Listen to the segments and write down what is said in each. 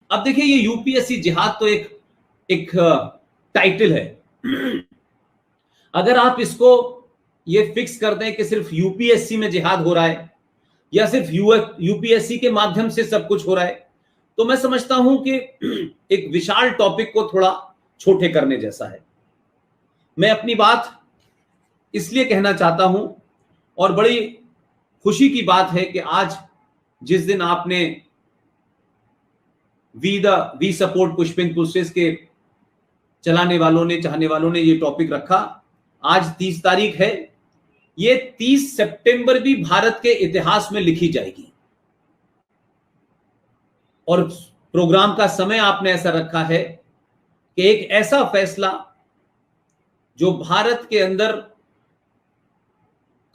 अब देखिए, ये यूपीएससी जिहाद तो एक टाइटल है। अगर आप इसको ये फिक्स कर दें कि सिर्फ यूपीएससी में जिहाद हो रहा है या सिर्फ यूपीएससी के माध्यम से सब कुछ हो रहा है, तो मैं समझता हूं कि एक विशाल टॉपिक को थोड़ा छोटे करने जैसा है। मैं अपनी बात इसलिए कहना चाहता हूं, और बड़ी खुशी की बात है कि आज जिस दिन आपने वी सपोर्ट पुष्पिन पुष्पेस के चलाने वालों ने, चाहने वालों ने ये टॉपिक रखा, आज 30 तारीख है। ये 30 सितंबर भी भारत के इतिहास में लिखी जाएगी। और प्रोग्राम का समय आपने ऐसा रखा है कि एक ऐसा फैसला जो भारत के अंदर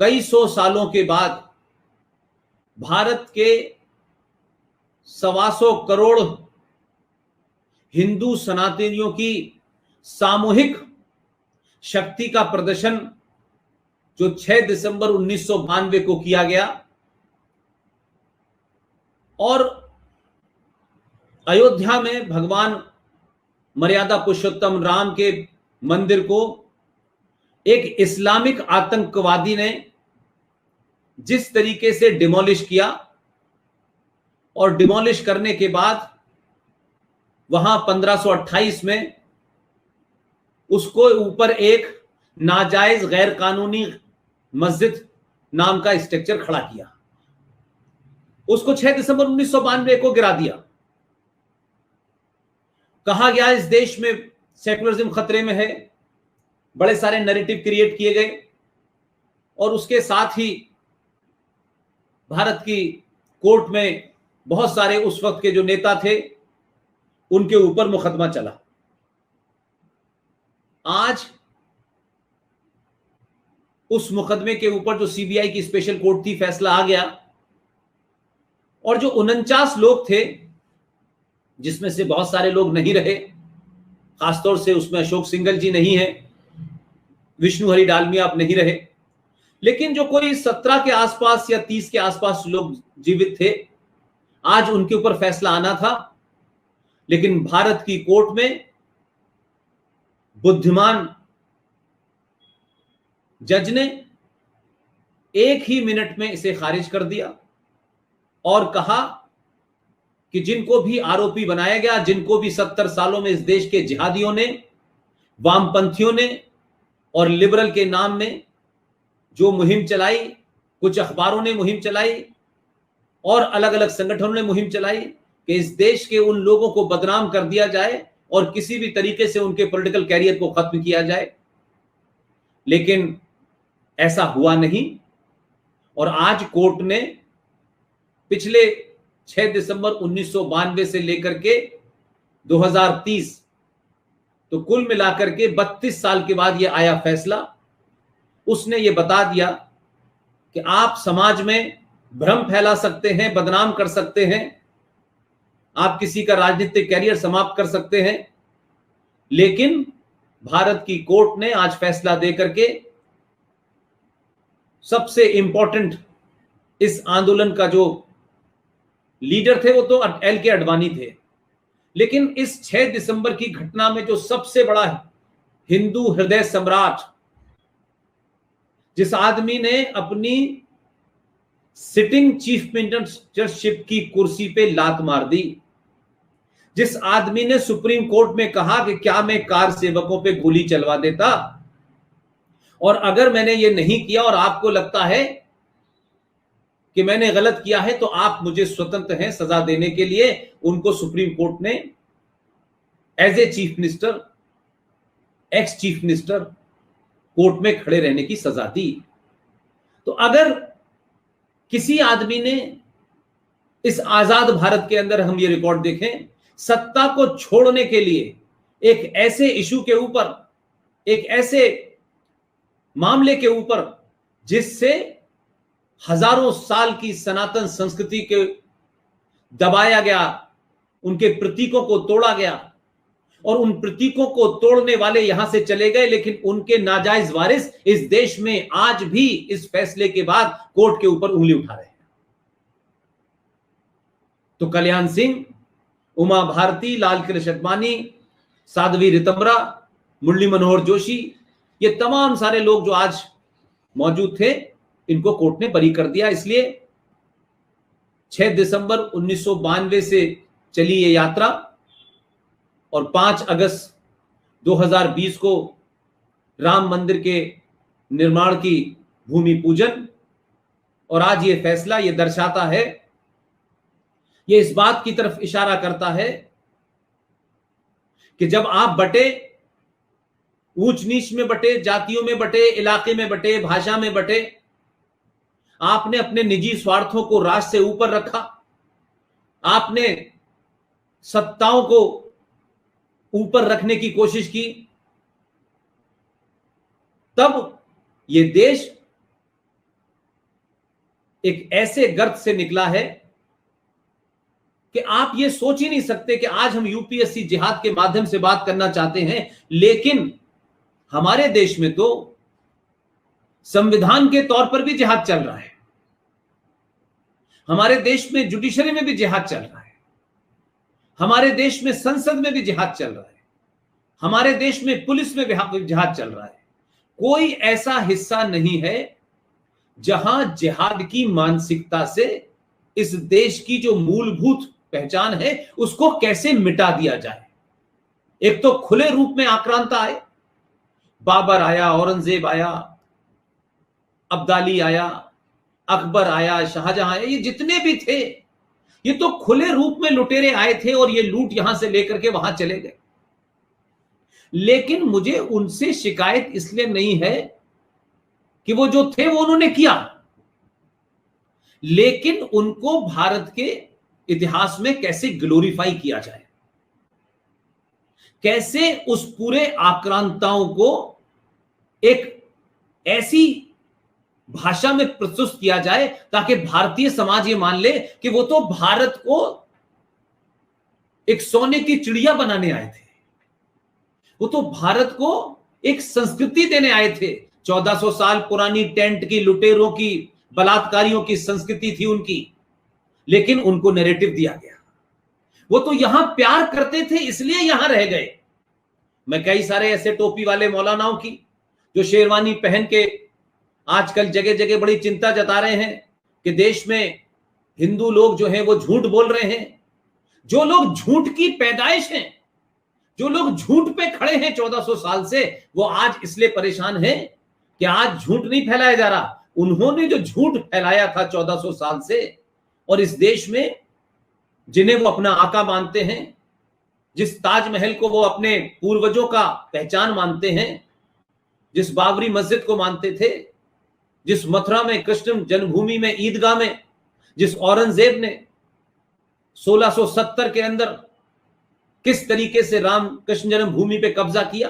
कई सौ सालों के बाद भारत के 125 करोड़ हिंदू सनातनियों की सामूहिक शक्ति का प्रदर्शन जो 6 दिसंबर 1992 को किया गया, और अयोध्या में भगवान मर्यादा पुरुषोत्तम राम के मंदिर को एक इस्लामिक आतंकवादी ने जिस तरीके से डिमोलिश किया, और डिमोलिश करने के बाद वहां 1528 में उसको ऊपर एक नाजायज गैर कानूनी मस्जिद नाम का स्ट्रक्चर खड़ा किया, उसको 6 दिसंबर 1992 को गिरा दिया। कहा गया इस देश में सेकुलरिज्म खतरे में है, बड़े सारे नैरेटिव क्रिएट किए गए, और उसके साथ ही भारत की कोर्ट में बहुत सारे उस वक्त के जो नेता थे उनके ऊपर मुकदमा चला। आज उस मुकदमे के ऊपर जो सीबीआई की स्पेशल कोर्ट थी, फैसला आ गया, और जो 49 लोग थे, जिसमें से बहुत सारे लोग नहीं रहे, खासतौर से उसमें अशोक सिंघल जी नहीं है, विष्णु हरि डालमिया आप नहीं रहे, लेकिन जो कोई 17 के आसपास या 30 के आसपास लोग जीवित थे, आज उनके ऊपर फैसला आना था। लेकिन भारत की कोर्ट में बुद्धिमान जज ने एक ही मिनट में इसे खारिज कर दिया और कहा कि जिनको भी आरोपी बनाया गया, जिनको भी 70 सालों में इस देश के जिहादियों ने, वामपंथियों ने और लिबरल के नाम में जो मुहिम चलाई, कुछ अखबारों ने मुहिम चलाई और अलग अलग संगठनों ने मुहिम चलाई कि इस देश के उन लोगों को बदनाम कर दिया जाए और किसी भी तरीके से उनके पॉलिटिकल कैरियर को खत्म किया जाए, लेकिन ऐसा हुआ नहीं। और आज कोर्ट ने पिछले 6 दिसंबर 1992 से लेकर के 2030, तो कुल मिलाकर के 32 साल के बाद यह आया फैसला, उसने ये बता दिया कि आप समाज में भ्रम फैला सकते हैं, बदनाम कर सकते हैं, आप किसी का राजनीतिक कैरियर समाप्त कर सकते हैं, लेकिन भारत की कोर्ट ने आज फैसला देकर के सबसे इंपॉर्टेंट इस आंदोलन का जो लीडर थे वो तो एल के अडवाणी थे, लेकिन इस 6 दिसंबर की घटना में जो सबसे बड़ा हिंदू हृदय सम्राट, जिस आदमी ने अपनी सिटिंग चीफ मिनिस्टरशिप की कुर्सी पे लात मार दी, जिस आदमी ने सुप्रीम कोर्ट में कहा कि क्या मैं कार सेवकों पे गोली चलवा देता, और अगर मैंने ये नहीं किया और आपको लगता है कि मैंने गलत किया है तो आप मुझे स्वतंत्र हैं सजा देने के लिए, उनको सुप्रीम कोर्ट ने as a chief minister, ex chief minister court में खड़े रहने की सजा दी। तो अगर किसी आदमी ने इस आजाद भारत के अंदर, हम ये रिकॉर्ड देखें, सत्ता को छोड़ने के लिए एक ऐसे इशू के ऊपर, एक ऐसे मामले के ऊपर जिससे हजारों साल की सनातन संस्कृति के दबाया गया, उनके प्रतीकों को तोड़ा गया, और उन प्रतीकों को तोड़ने वाले यहां से चले गए, लेकिन उनके नाजायज वारिस इस देश में आज भी इस फैसले के बाद कोर्ट के ऊपर उंगली उठा रहे हैं। तो कल्याण सिंह उमा भारती, लाल कृष्ण अडवाणी, साध्वी रितंबरा, मुरली मनोहर जोशी, ये तमाम सारे लोग जो आज मौजूद थे, इनको कोर्ट ने बरी कर दिया। इसलिए 6 दिसंबर 1992 से चली ये यात्रा और 5 अगस्त 2020 को राम मंदिर के निर्माण की भूमि पूजन। और आज ये फैसला ये दर्शाता है, ये इस बात की तरफ इशारा करता है कि जब आप बटे, ऊंच नीच में बटे, जातियों में बटे, इलाके में बटे, भाषा में बटे, आपने अपने निजी स्वार्थों को राष्ट्र से ऊपर रखा, आपने सत्ताओं को ऊपर रखने की कोशिश की, तब ये देश एक ऐसे गर्त से निकला है कि आप ये सोच ही नहीं सकते कि आज हम यूपीएससी जिहाद के माध्यम से बात करना चाहते हैं, लेकिन हमारे देश में तो संविधान के तौर पर भी जिहाद चल रहा है, हमारे देश में जुडिशरी में भी जिहाद चल रहा है, हमारे देश में संसद में भी जिहाद चल रहा है, हमारे देश में पुलिस में भी जिहाद चल रहा है। कोई ऐसा हिस्सा नहीं है जहां जिहाद की मानसिकता से इस देश की जो मूलभूत पहचान है उसको कैसे मिटा दिया जाए। एक तो खुले रूप में आक्रांता आए, बाबर आया, औरंगजेब आया, अब्दाली आया, अकबर आया, शाहजहां आया, ये जितने भी थे ये तो खुले रूप में लुटेरे आए थे और ये लूट यहां से लेकर के वहां चले गए। लेकिन मुझे उनसे शिकायत इसलिए नहीं है कि वो जो थे वो उन्होंने किया, लेकिन उनको भारत के इतिहास में कैसे ग्लोरीफाई किया जाए, कैसे उस पूरे आक्रांताओं को एक ऐसी भाषा में प्रस्तुत किया जाए ताकि भारतीय समाज ये मान ले कि वो तो भारत को एक सोने की चिड़िया बनाने आए थे, वो तो भारत को एक संस्कृति देने आए थे। 1400 साल पुरानी टेंट की, लुटेरों की, बलात्कारियों की संस्कृति थी उनकी, लेकिन उनको नैरेटिव दिया गया। वो तो यहां प्यार करते थे इसलिए यहां रह गए। मैं कई सारे ऐसे टोपी वाले मौलानाओं की जो शेरवानी पहन के आजकल जगह जगह बड़ी चिंता जता रहे हैं कि देश में हिंदू लोग जो हैं वो झूठ बोल रहे हैं। जो लोग झूठ की पैदाइश हैं, जो लोग झूठ पे खड़े हैं 1400 साल से, वो आज इसलिए परेशान हैं कि आज झूठ नहीं फैलाया जा रहा। उन्होंने जो झूठ फैलाया था 1400 साल से, और इस देश में जिन्हें वो अपना आका मानते हैं, जिस ताजमहल को वो अपने पूर्वजों का पहचान मानते हैं, जिस बाबरी मस्जिद को मानते थे, जिस मथुरा में कृष्ण जन्मभूमि में ईदगाह में जिस औरंगजेब ने 1670 के अंदर किस तरीके से राम कृष्ण जन्मभूमि पे कब्जा किया,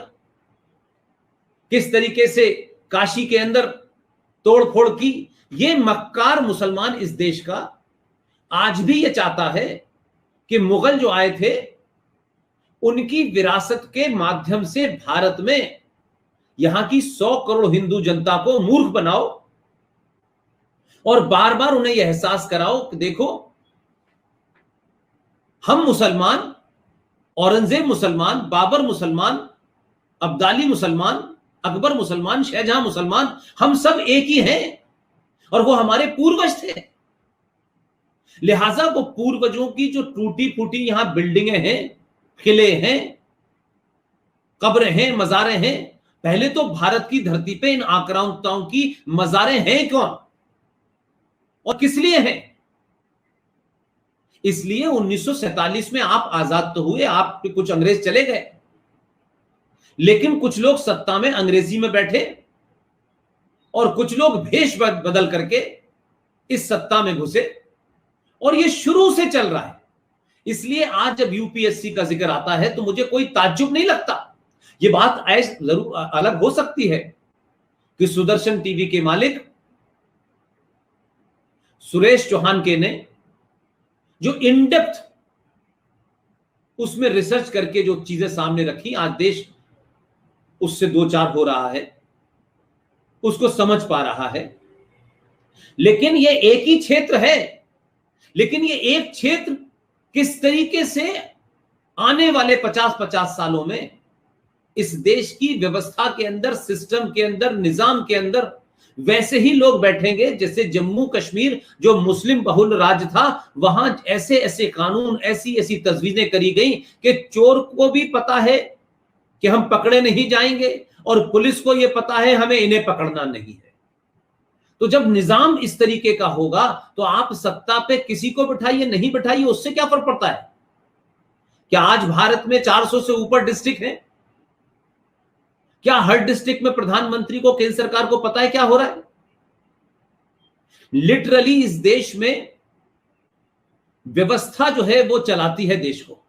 किस तरीके से काशी के अंदर तोड़फोड़ की, ये मक्कार मुसलमान इस देश का आज भी ये चाहता है कि मुगल जो आए थे उनकी विरासत के माध्यम से भारत में यहां की 100 करोड़ हिंदू जनता को मूर्ख बनाओ और बार बार उन्हें यह एहसास कराओ कि देखो हम मुसलमान, औरंगजेब मुसलमान, बाबर मुसलमान, अब्दाली मुसलमान, अकबर मुसलमान, शाहजहां मुसलमान, हम सब एक ही हैं और वो हमारे पूर्वज थे। लिहाजा वो पूर्वजों की जो टूटी फूटी यहां बिल्डिंगें हैं, किले हैं, कब्रें हैं, मजारें हैं, पहले तो भारत की धरती पे इन आक्रांताओं की मजारें हैं कौन और किस लिए हैं? इसलिए 1947 में आप आजाद तो हुए, आप पे कुछ अंग्रेज चले गए, लेकिन कुछ लोग सत्ता में अंग्रेजी में बैठे और कुछ लोग भेष बदल करके इस सत्ता में घुसे और ये शुरू से चल रहा है। इसलिए आज जब यूपीएससी का जिक्र आता है तो मुझे कोई ताज्जुब नहीं लगता। ये बात जरूर अलग हो सकती है कि सुदर्शन टीवी के मालिक सुरेश चौहान के ने जो इन डेप्थ उसमें रिसर्च करके जो चीजें सामने रखी, आज देश उससे दो चार हो रहा है, उसको समझ पा रहा है। लेकिन ये एक ही क्षेत्र है, लेकिन ये एक क्षेत्र किस तरीके से आने वाले 50-50 सालों में इस देश की व्यवस्था के अंदर, सिस्टम के अंदर, निजाम के अंदर वैसे ही लोग बैठेंगे जैसे जम्मू कश्मीर जो मुस्लिम बहुल राज्य था, वहां ऐसे ऐसे कानून, ऐसी ऐसी तजवीजें करी गई कि चोर को भी पता है कि हम पकड़े नहीं जाएंगे और पुलिस को यह पता है हमें इन्हें पकड़ना नहीं है। तो जब निजाम इस तरीके का होगा तो आप सत्ता पे किसी को बिठाइए, नहीं बिठाइए, उससे क्या फर्क पड़ता है? क्या आज भारत में 400 से ऊपर डिस्ट्रिक्ट हैं? क्या हर डिस्ट्रिक्ट में प्रधानमंत्री को, केंद्र सरकार को पता है क्या हो रहा है? लिटरली इस देश में व्यवस्था जो है वो चलाती है देश को।